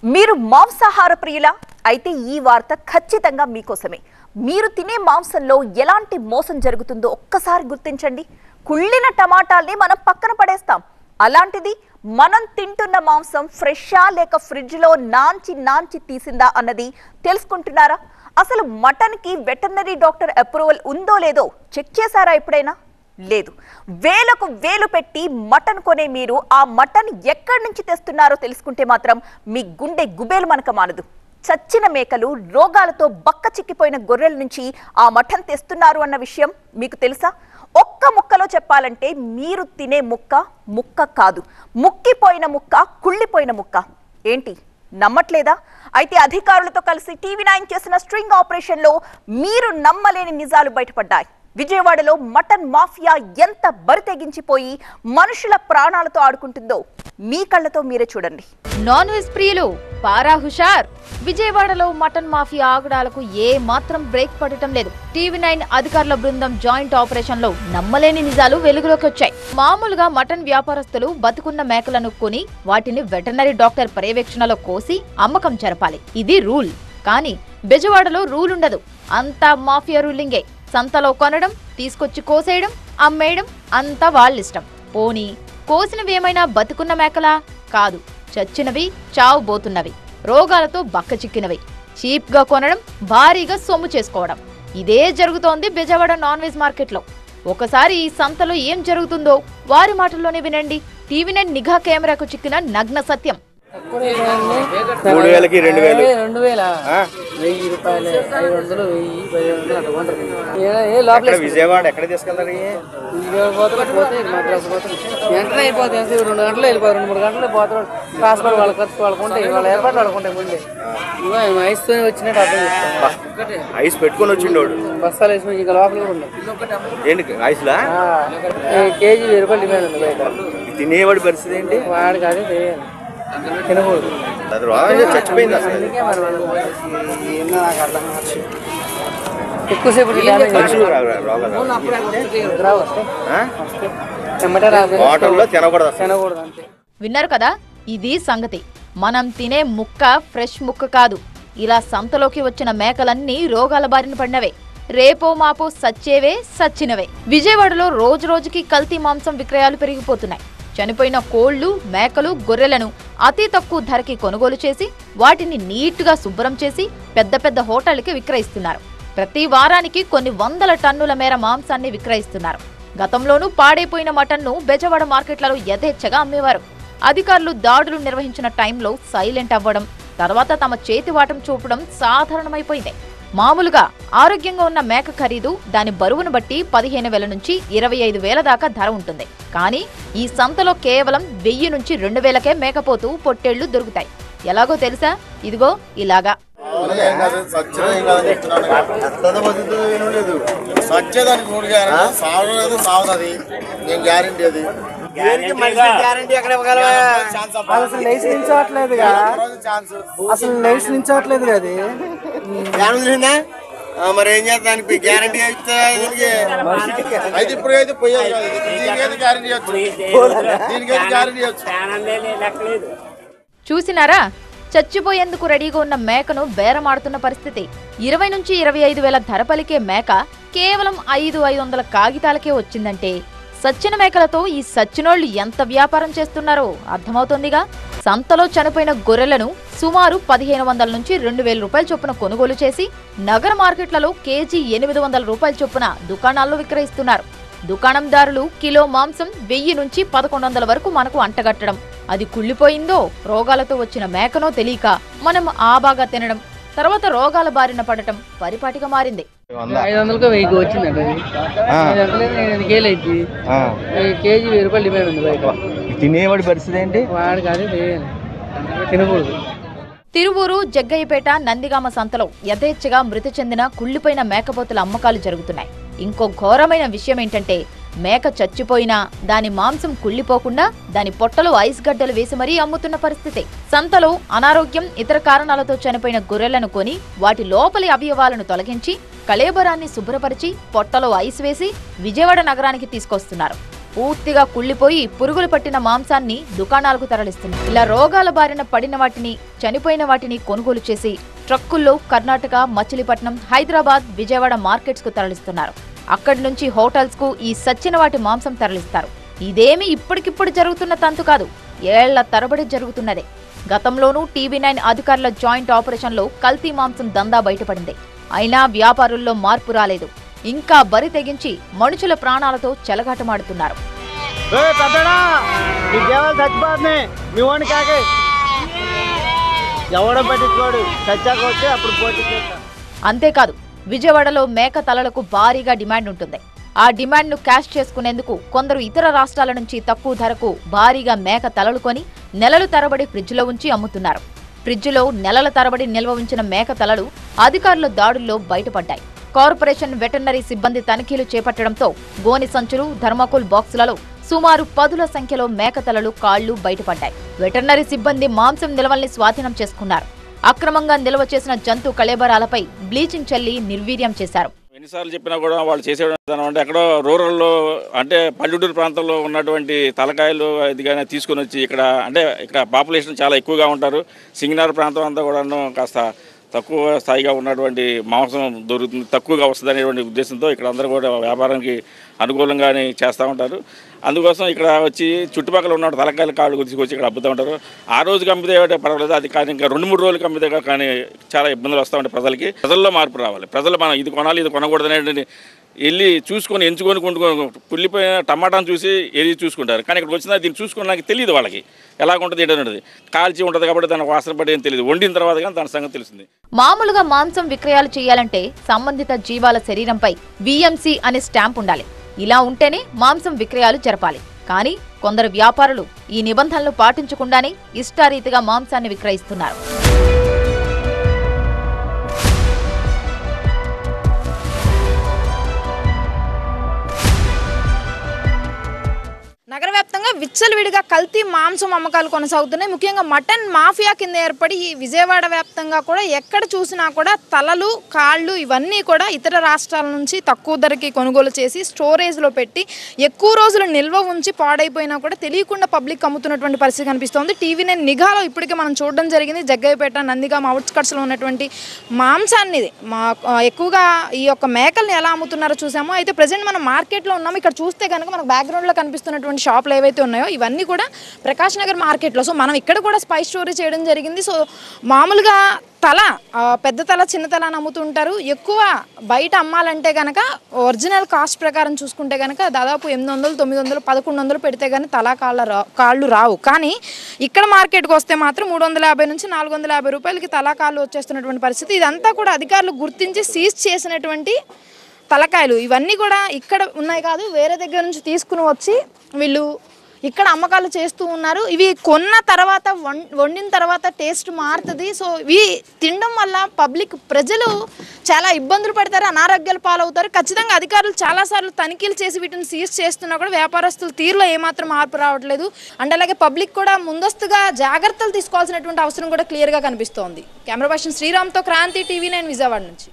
మీరు మాంసాహార ప్రియులా? అయితే ఈ వార్త ఖచ్చితంగా మీకోసమే. మీరు తినే మాంసంలో ఎలాంటి మోసం జరుగుతుందో ఒక్కసారి గుర్తించండి. కుళ్ళిన టమాటాల్ని మనం పక్కన పడేస్తాం. అలాంటిది మనం తింటున్న మాంసం ఫ్రెషా లేక ఫ్రిడ్జ్లో నాంచి తీసిందా అన్నది తెలుసుకుంటున్నారా? అసలు మటన్కి వెటర్నరీ డాక్టర్ అప్రూవల్ ఉందో లేదో చెక్ చేశారా ఎప్పుడైనా? లేదు. వేలకు వేలు పెట్టి మటన్ కొనే మీరు ఆ మటన్ ఎక్కడి నుంచి తెస్తున్నారో తెలుసుకుంటే మాత్రం మీ గుండె గుబేలు మనక మానదు. చచ్చిన మేకలు, రోగాలతో బక్క చిక్కిపోయిన గొర్రెల నుంచి ఆ మటన్ తెస్తున్నారు అన్న విషయం మీకు తెలుసా? ఒక్క ముక్కలో చెప్పాలంటే మీరు తినే ముక్క కాదు, ముక్కిపోయిన ముక్క, కుళ్ళిపోయిన ముక్క. ఏంటి నమ్మట్లేదా? అయితే అధికారులతో కలిసి TV9 చేసిన స్ట్రింగ్ ఆపరేషన్లో మీరు నమ్మలేని నిజాలు బయటపడ్డాయి. విజయవాడలో మటన్ మాఫియా ఎంత బరితెగించిపోయి మనుషుల ప్రాణాలతో ఆడుకుంటుందో మీ కళ్ళతో మీరే చూడండి. నాన్ వెజ్ ప్రియులు పారా హుషార్. విజయవాడలో మటన్ మాఫియా ఆగడాలకు ఏ మాత్రం బ్రేక్ పడటం లేదు. TV9 అధికారుల బృందం జాయింట్ ఆపరేషన్ లో నమ్మలేని నిజాలు వెలుగులోకి వచ్చాయి. మామూలుగా మటన్ వ్యాపారస్తులు బతుకున్న మేకలను కొని వాటిని వెటర్నరీ డాక్టర్ పర్యవేక్షణలో కోసి అమ్మకం జరపాలి. ఇది రూల్. కానీ బెజవాడలో రూల్ ఉండదు. అంతా మాఫియా రూలింగే. సంతలో కొనడం, తీసుకొచ్చి కోసేయడం, అమ్మేయడం అంతా వాళ్ళిష్టం. పోనీ కోసినవి ఏమైనా బతుకున్న మేకలా? కాదు, చచ్చినవి, చావుబోతున్నవి, రోగాలతో బక్క చిక్కినవి. చీప్ గా కొనడం, భారీగా సొమ్ము చేసుకోవడం, ఇదే జరుగుతోంది బెజవాడ నాన్ వెజ్ మార్కెట్లో. ఒకసారి ఈ సంతలో ఏం జరుగుతుందో వారి మాటల్లోనే వినండి. TV9 నిఘా కెమెరాకు చిక్కిన నగ్న సత్యం. 3000కి 2000 విజయవాడ ఎక్కడ తీసుకెళ్తారు? మద్రాసు వెంటనే అయిపోతాయి. 2 గంటలు వెళ్ళిపోయి 2-3 గంటలు పోతారు. ట్రాన్స్పోర్ట్ వాళ్ళ ఖర్చు వాళ్ళకుంటాయి, వాళ్ళ ఏర్పాటు వాళ్ళకుంటాయి. ముందే ఐస్ తో వచ్చినట్టు అర్థం చేసుకోవాలి. ఐస్ పెట్టుకొని వచ్చిండోడు, బస్తాలు వేసి ఇంకా లోపల కూడా ఉన్నాయి. ఏంటి ఐస్లా? కేజీ 1000 రూపాయలు డిమాండ్ ఉంది బయట. తినేవాడి పరిస్థితి ఏంటి? వాడికి అదే తెలియాలి, తినకూడదు. చచ్చిపోయింది అసలు. ఎక్కువసేపు తినకూడదు అంతే. విన్నారు కదా, ఇది సంగతి. మనం తినే ముక్క ఫ్రెష్ ముక్క కాదు. ఇలా సంతలోకి వచ్చిన మేకలన్నీ రోగాల బారిన పడినవే. రేపో మాపో సచ్చేవే, సచ్చినవే. విజయవాడలో రోజు రోజుకి కల్తీ మాంసం విక్రయాలు పెరిగిపోతున్నాయి. చనిపోయిన కోళ్లు, మేకలు, గొర్రెలను అతి తక్కువ ధరకి కొనుగోలు చేసి వాటిని నీట్గా శుభ్రం చేసి పెద్ద పెద్ద హోటళ్లకి విక్రయిస్తున్నారు. ప్రతి వారానికి కొన్ని వందల టన్నుల మేర మాంసాన్ని విక్రయిస్తున్నారు. గతంలోనూ పాడైపోయిన మటన్ను బెజవాడ మార్కెట్లలో యథేచ్ఛగా అమ్మేవారు. అధికారులు దాడులు నిర్వహించిన టైంలో సైలెంట్ అవ్వడం, తర్వాత తమ చేతివాటం చూపడం సాధారణమైపోయింది. మామూలుగా ఆరోగ్యంగా ఉన్న మేక ఖరీదు దాని బరువును బట్టి 15,000 నుంచి 25,000 దాకా ధర ఉంటుంది. కానీ ఈ సంతలో కేవలం 1000 నుంచి 2,000కే మేకపోతూ, పొట్టేళ్లు దొరుకుతాయి. ఎలాగో తెలుసా? ఇదిగో ఇలాగా. అసలు లేచి నించోట్లేదు అది. మరి ఏం చేస్తానికి గ్యారంటీ అయితే ఇప్పుడైతే చూసినారా? చచ్చిపోయేందుకు రెడీగా ఉన్న మేకను బేరమాడుతున్న పరిస్థితి. 20 నుంచి 25,000 ధర పలికే మేక కేవలం 500 కాగితాలకే వచ్చిందంటే సచ్చిన మేకలతో ఈ సచ్చినోళ్లు ఎంత వ్యాపారం చేస్తున్నారో అర్థమవుతోందిగా. సంతలో చనిపోయిన గొర్రెలను సుమారు 1,500 నుంచి 2,000 రూపాయల చొప్పున కొనుగోలు చేసి నగర మార్కెట్లలో కేజీ 800 రూపాయల చొప్పున దుకాణాల్లో విక్రయిస్తున్నారు. దుకాణందారులు కిలో మాంసం 1000 నుంచి 1,100 వరకు మనకు అంటగట్టడం, అది కుళ్ళిపోయిందో రోగాలతో వచ్చిన మేకనో తెలియక మనం ఆ బాగా తినడం, తర్వాత రోగాల బారిన పడటం పరిపాటిగా మారింది. 500కు 1000 వచ్చిందండి. కేజీ 1000 రూపాయలు డిమాండ్ ఉంది బయట. తినేవాడి పరిస్థితి ఏంటి? వాడికి అదే తెలియాలి, తినకూడదు. తిరువూరు, జగ్గయ్యపేట, నందిగామ సంతలో యథేచ్ఛగా మృతి చెందిన కుళ్ళిపోయిన మేకపోతుల అమ్మకాలు జరుగుతున్నాయి. ఇంకో ఘోరమైన విషయం ఏంటంటే మేక చచ్చిపోయినా దాని మాంసం కుళ్ళిపోకుండా దాని పొట్టలో ఐస్ గడ్డలు వేసి మరీ అమ్ముతున్న పరిస్థితి. సంతలో అనారోగ్యం, ఇతర కారణాలతో చనిపోయిన గొర్రెలను కొని వాటి లోపలి అవయవాలను తొలగించి కళేబరాన్ని శుభ్రపరిచి పొట్టలో ఐస్ వేసి విజయవాడ నగరానికి తీసుకొస్తున్నారు. పూర్తిగా కుళ్ళిపోయి పురుగులు పట్టిన మాంసాన్ని దుకాణాలకు తరలిస్తున్నారు. ఇలా రోగాల బారిన పడిన వాటిని, చనిపోయిన వాటిని కొనుగోలు చేసి ట్రక్కుల్లో కర్ణాటక, మచిలీపట్నం, హైదరాబాద్, విజయవాడ మార్కెట్స్ కు తరలిస్తున్నారు. అక్కడి నుంచి హోటల్స్ కు ఈ సచ్చిన వాటి మాంసం తరలిస్తారు. ఇదేమి ఇప్పటికిప్పుడు జరుగుతున్న తంతు కాదు, ఏళ్ల తరబడి జరుగుతున్నదే. గతంలోనూ టీవీ9 అధికారుల జాయింట్ ఆపరేషన్లో కల్తీ మాంసం దందా బయటపడింది. అయినా వ్యాపారుల్లో మార్పు రాలేదు. ఇంకా బరి తెగించి మనుషుల ప్రాణాలతో చెలగాటమాడుతున్నారు. అంతేకాదు, విజయవాడలో మేక తలలకు భారీగా డిమాండ్ ఉంటుంది. ఆ డిమాండ్ను క్యాష్ చేసుకునేందుకు కొందరు ఇతర రాష్ట్రాల నుంచి తక్కువ ధరకు భారీగా మేక తలలు కొని నెలలు తరబడి ఫ్రిడ్జ్లో ఉంచి అమ్ముతున్నారు. ఫ్రిడ్జ్లో నెలల తరబడి నిల్వ ఉంచిన మేక తలలు అధికారుల దాడుల్లో బయటపడ్డాయి. కార్పొరేషన్ వెటర్నరీ సిబ్బంది తనిఖీలు చేపట్టడంతో గోని సంచులు, థర్మాకోల్ బాక్సులలో సుమారు 10ల సంఖ్యలో మేకతలలు, కాళ్లు బయటపడ్డాయి. వెటర్నరీ సిబ్బంది మాంసం నిల్వల్ని స్వాధీనం చేసుకున్నారు. అక్రమంగా నిల్వ చేసిన జంతు కళేబరాలపై బ్లీచింగ్ చల్లి నిర్వీర్యం చేశారు. ఎన్నిసార్లు చెప్పినా కూడా వాళ్ళు చేసేయడం అంటే ఎక్కడో రూరల్లో అంటే పల్లెటూరు ప్రాంతంలో ఉన్నటువంటి తలకాయలు ఇదిగానే తీసుకొని వచ్చి ఇక్కడ పాపులేషన్ చాలా ఎక్కువగా ఉంటారు. సింగనార్ ప్రాంతం అంతా కూడాను కాస్త తక్కువ స్థాయిగా ఉన్నటువంటి మాంసం దొరుకుతుంది, తక్కువగా వస్తుంది అనేటువంటి ఉద్దేశంతో ఇక్కడ అందరూ కూడా వ్యాపారానికి అనుకూలంగానే చేస్తూ ఉంటారు. అందుకోసం ఇక్కడ వచ్చి చుట్టుపక్కల ఉన్న తలకాయల కాళ్ళు తీసుకొచ్చి ఇక్కడ అమ్ముతూ ఉంటారు. ఆ రోజుకి అమ్మితే పర్వాలేదు, అది కానీ ఇంకా 2-3 రోజులకి అమ్మితే కానీ చాలా ఇబ్బందులు వస్తూ ఉంటాయి ప్రజలకి. ప్రజల్లో మార్పు రావాలి. ప్రజలు మనం ఇది కొనాలి, ఇది కొనకూడదు అనేటువంటి వెళ్ళి చూసుకొని ఎంచుకొని కొంటుకొని కుళ్ళిపోయిన టమాటాను చూసి ఎరిగి చూసుకుంటారు. కానీ ఇక్కడ వచ్చినా దీన్ని చూసుకుని నాకు తెలియదు, వాళ్ళకి ఎలా ఉంటుంది ఏంటనేది. కాల్చి ఉంటుంది కాబట్టి దానికి వాసన పడి ఏం తెలియదు, వండిన తర్వాత కానీ దాని సంగతి తెలిసింది. మామూలుగా మాంసం విక్రయాలు చేయాలంటే సంబంధిత జీవాల శరీరంపై VMC అనే స్టాంప్ ఉండాలి. ఇలా ఉంటేనే మాంసం విక్రయాలు జరపాలి. కానీ కొందరు వ్యాపారులు ఈ నిబంధనలు పాటించకుండానే ఇష్టారీతిగా మాంసాన్ని విక్రయిస్తున్నారు. నగర వ్యాప్తంగా విచ్చలవిడిగా కల్తీ మాంసం అమ్మకాలు కొనసాగుతున్నాయి. ముఖ్యంగా మటన్ మాఫియా కింద ఏర్పడి ఈ విజయవాడ వ్యాప్తంగా కూడా ఎక్కడ చూసినా కూడా తలలు, కాళ్ళు ఇవన్నీ కూడా ఇతర రాష్ట్రాల నుంచి తక్కువ ధరకి కొనుగోలు చేసి స్టోరేజ్లో పెట్టి ఎక్కువ రోజులు నిల్వ ఉంచి పాడైపోయినా కూడా తెలియకుండా పబ్లిక్ అమ్ముతున్నటువంటి పరిస్థితి కనిపిస్తోంది. టీవీ9 నిఘాలో ఇప్పటికే మనం చూడడం జరిగింది. జగ్గయ్యపేట, నందిగామ అవుట్స్కట్స్లో ఉన్నటువంటి మాంసాన్ని ఎక్కువగా ఈ యొక్క మేకల్ని ఎలా అమ్ముతున్నారో చూసామో. అయితే ప్రజెంట్ మనం మార్కెట్లో ఉన్నాము. ఇక్కడ చూస్తే కనుక మనకు బ్యాక్గ్రౌండ్లో కనిపిస్తున్నటువంటి షాపులు ఏవైతే ఉన్నాయో ఇవన్నీ కూడా ప్రకాష్ నగర్ మార్కెట్లో. సో మనం ఇక్కడ కూడా స్పై స్టోరీ చేయడం జరిగింది. సో మామూలుగా తల, పెద్ద తల, చిన్న తల అని అమ్ముతుంటారు. ఎక్కువ బయట అమ్మాలంటే కనుక ఒరిజినల్ కాస్ట్ ప్రకారం చూసుకుంటే కనుక దాదాపు 800, 900, 1100 పెడితే కానీ తల కాళ్ళు రావు. కానీ ఇక్కడ మార్కెట్కి వస్తే మాత్రం 350 నుంచి 450 రూపాయలకి తలా కాళ్ళు వచ్చేస్తున్నటువంటి పరిస్థితి. ఇదంతా కూడా అధికారులు గుర్తించి సీజ్ చేసినటువంటి తలకాయలు. ఇవన్నీ కూడా ఇక్కడ ఉన్నాయి కాదు, వేరే దగ్గర నుంచి తీసుకుని వచ్చి వీళ్ళు ఇక్కడ అమ్మకాలు చేస్తూ ఉన్నారు. ఇవి కొన్న తర్వాత వండిన తర్వాత టేస్ట్ మారుతుంది. సో ఇవి తినడం వల్ల ప్రజలు చాలా ఇబ్బందులు పడతారు, అనారోగ్యాలు పాలవుతారు. ఖచ్చితంగా అధికారులు చాలాసార్లు తనిఖీలు చేసి వీటిని సీజ్ చేస్తున్నా కూడా వ్యాపారస్తుల తీరులో ఏమాత్రం మార్పు రావట్లేదు. అండ్ అలాగే పబ్లిక్ కూడా ముందస్తుగా జాగ్రత్తలు తీసుకోవాల్సినటువంటి అవసరం కూడా క్లియర్గా కనిపిస్తోంది. కెమెరా పర్సన్ శ్రీరామ్తో క్రాంతి, టీవీ9 విజయవాడ నుంచి.